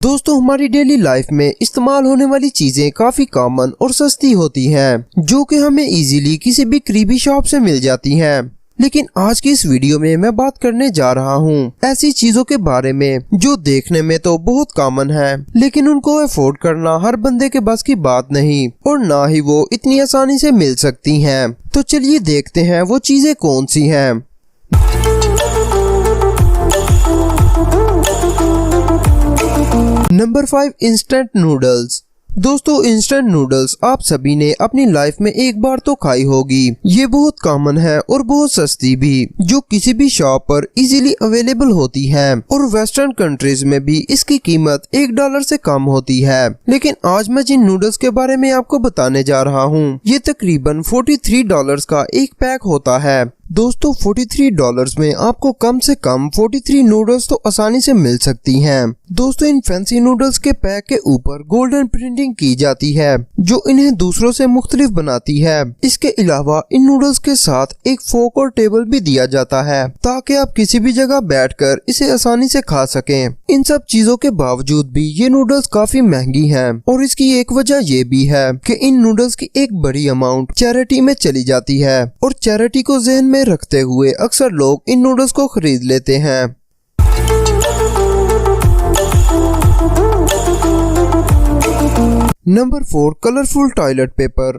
दोस्तों हमारी daily life में इस्तेमाल होने वाली चीजें काफी कॉमन और सस्ती होती हैं, जो कि हमें इजीली किसी भी करीबी शॉप से मिल जाती हैं। लेकिन आज की इस वीडियो में मैं बात करने जा रहा हूँ ऐसी चीजों के बारे में जो देखने में तो बहुत कॉमन है, लेकिन उनको अफोर्ड करना हर बंदे के बस की बात नहीं और ना ही वो इतनी आसानी से मिल सकती हैं। तो चलिए देखते हैं वो चीजें कौन सी हैं। Number 5, instant noodles. दोस्तों इंस्टेंट नूडल्स आप सभी ने अपनी लाइफ में एक बार तो खाई होगी। ये बहुत कॉमन है और बहुत सस्ती भी, जो किसी भी शॉप पर इजीली अवेलेबल होती है और वेस्टर्न कंट्रीज में भी इसकी कीमत $1 से कम होती है। लेकिन आज मैं जिन नूडल्स के बारे में आपको बताने जा रहा हूँ, ये तकरीबन $43 का एक पैक होता है। दोस्तों $43 में आपको कम से कम 43 नूडल्स तो आसानी से मिल सकती हैं। दोस्तों इन फैंसी नूडल्स के पैक के ऊपर गोल्डन प्रिंटिंग की जाती है, जो इन्हें दूसरों से मुख्तलिफ बनाती है। इसके अलावा इन नूडल्स के साथ एक फोक और टेबल भी दिया जाता है, ताकि आप किसी भी जगह बैठकर इसे आसानी से खा सकें। इन सब चीजों के बावजूद भी ये नूडल्स काफी महंगी हैं और इसकी एक वजह ये भी है कि इन नूडल्स की एक बड़ी अमाउंट चैरिटी में चली जाती है और चैरिटी को ज़हन में रखते हुए अक्सर लोग इन नूडल्स को खरीद लेते हैं। Number 4, colourful toilet paper.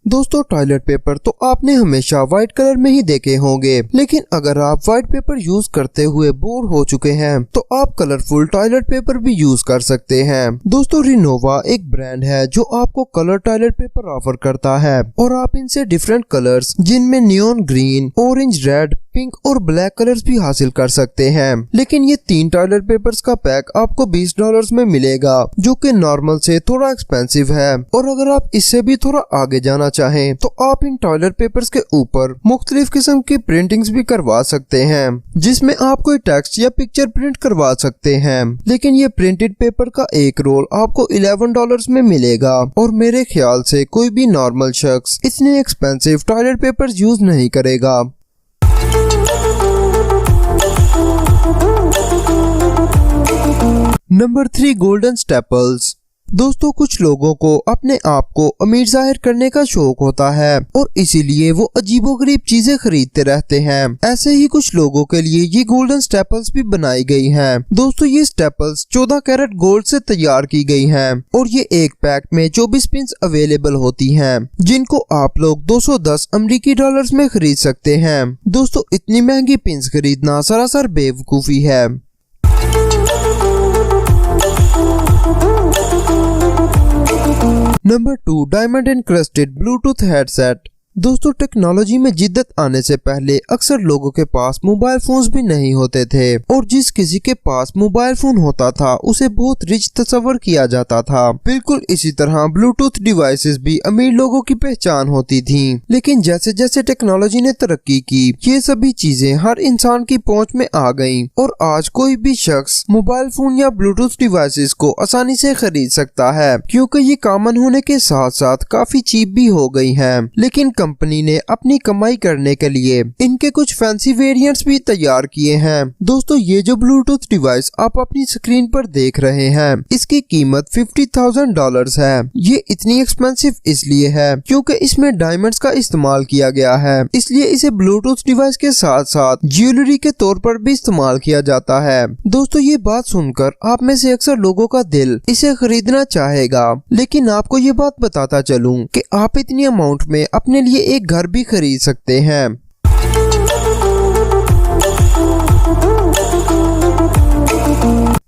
दोस्तों टॉयलेट पेपर तो आपने हमेशा व्हाइट कलर में ही देखे होंगे, लेकिन अगर आप व्हाइट पेपर यूज करते हुए बोर हो चुके हैं तो आप कलरफुल टॉयलेट पेपर भी यूज कर सकते हैं। दोस्तों रिनोवा एक ब्रांड है जो आपको कलर टॉयलेट पेपर ऑफर करता है और आप इनसे डिफरेंट कलर्स जिनमें neon green, orange, red, pink और ब्लैक कलर्स भी हासिल कर सकते हैं। लेकिन ये 3 टॉयलेट पेपर्स का पैक आपको $20 में मिलेगा, जो कि नॉर्मल से थोड़ा एक्सपेंसिव है। और अगर आप इससे भी थोड़ा आगे जाना चाहें तो आप इन टॉयलेट पेपर्स के ऊपर मुख्तलिफ किस्म की प्रिंटिंग्स भी करवा सकते हैं, जिसमें आप कोई टेक्स्ट या पिक्चर प्रिंट करवा सकते हैं। लेकिन ये प्रिंटेड पेपर का एक रोल आपको $11 में मिलेगा और मेरे ख्याल से कोई भी नॉर्मल शख्स इतने एक्सपेंसिव टॉयलेट पेपर यूज नहीं करेगा। Number 3, golden staples. दोस्तों कुछ लोगों को अपने आप को अमीर जाहिर करने का शौक होता है और इसीलिए वो अजीबोगरीब चीजें खरीदते रहते हैं। ऐसे ही कुछ लोगों के लिए ये गोल्डन स्टेपल्स भी बनाई गई हैं। दोस्तों ये स्टेपल्स 14 कैरेट गोल्ड से तैयार की गई हैं और ये एक पैक में 24 पिन्स अवेलेबल होती हैं, जिनको आप लोग $210 अमेरिकी में खरीद सकते हैं। दोस्तों इतनी महंगी पिन्स खरीदना सरासर बेवकूफी है। Number 2, diamond encrusted bluetooth headset. दोस्तों टेक्नोलॉजी में जिद्दत आने से पहले अक्सर लोगों के पास मोबाइल फोन्स भी नहीं होते थे और जिस किसी के पास मोबाइल फोन होता था उसे बहुत रिच तस्वर किया जाता था। बिल्कुल इसी तरह ब्लूटूथ डिवाइसेस भी अमीर लोगों की पहचान होती थीं। लेकिन जैसे जैसे टेक्नोलॉजी ने तरक्की की, ये सभी चीजें हर इंसान की पहुंच में आ गईं और आज कोई भी शख्स मोबाइल फोन या ब्लूटूथ डिवाइसेस को आसानी से खरीद सकता है, क्योंकि ये कॉमन होने के साथ साथ काफी चीप भी हो गई हैं। लेकिन कंपनी ने अपनी कमाई करने के लिए इनके कुछ फैंसी वेरिएंट्स भी तैयार किए हैं। दोस्तों ये जो ब्लूटूथ डिवाइस आप अपनी स्क्रीन पर देख रहे हैं, इसकी कीमत $50,000 है। ये इतनी एक्सपेंसिव इसलिए है क्योंकि इसमें डायमंड्स का इस्तेमाल किया गया है, इसलिए इसे ब्लूटूथ डिवाइस के साथ साथ ज्वेलरी के तौर पर भी इस्तेमाल किया जाता है। दोस्तों ये बात सुनकर आप में से अक्सर लोगों का दिल इसे खरीदना चाहेगा, लेकिन आपको ये बात बताता चलूं कि आप इतनी अमाउंट में अपने लिए एक घर भी खरीद सकते हैं।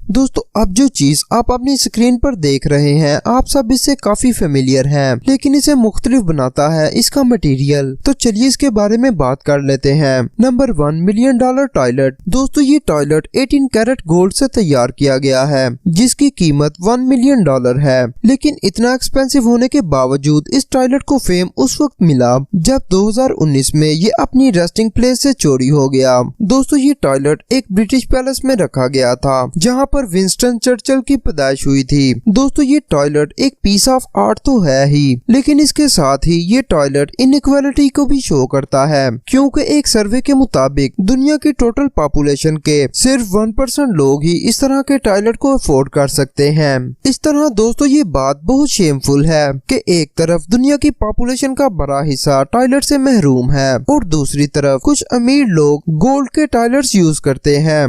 दोस्तों अब जो चीज आप अपनी स्क्रीन पर देख रहे हैं, आप सब इससे काफी फेमिलियर हैं, लेकिन इसे मुख्तलिफ बनाता है इसका मटेरियल। तो चलिए इसके बारे में बात कर लेते हैं। Number 1, $1 million toilet. दोस्तों ये टॉयलेट 18 कैरेट गोल्ड से तैयार किया गया है, जिसकी कीमत $1 मिलियन है। लेकिन इतना एक्सपेंसिव होने के बावजूद इस टॉयलेट को फेम उस वक्त मिला जब 2019 में ये अपनी रेस्टिंग प्लेस से चोरी हो गया। दोस्तों ये टॉयलेट एक ब्रिटिश पैलेस में रखा गया था, जहाँ पर विंस्टन चर्चिल की पैदाइश हुई थी। दोस्तों ये टॉयलेट एक पीस ऑफ आर्ट तो है ही, लेकिन इसके साथ ही ये टॉयलेट इनइक्वालिटी को भी शो करता है, क्योंकि एक सर्वे के मुताबिक दुनिया की टोटल पॉपुलेशन के सिर्फ 1% लोग ही इस तरह के टॉयलेट को अफोर्ड कर सकते हैं। इस तरह दोस्तों ये बात बहुत शेमफुल है कि एक तरफ दुनिया की पॉपुलेशन का बड़ा हिस्सा टॉयलेट से महरूम है और दूसरी तरफ कुछ अमीर लोग गोल्ड के टॉयलेट्स यूज करते हैं।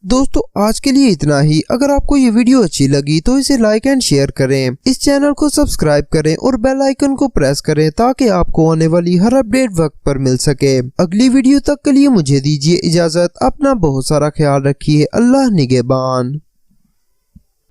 दोस्तों आज के लिए इतना ही। अगर आपको ये वीडियो अच्छी लगी तो इसे लाइक एंड शेयर करें, इस चैनल को सब्सक्राइब करें और बेल आइकन को प्रेस करें ताकि आपको आने वाली हर अपडेट वक्त पर मिल सके। अगली वीडियो तक के लिए मुझे दीजिए इजाजत। अपना बहुत सारा ख्याल रखिए। अल्लाह निगहबान।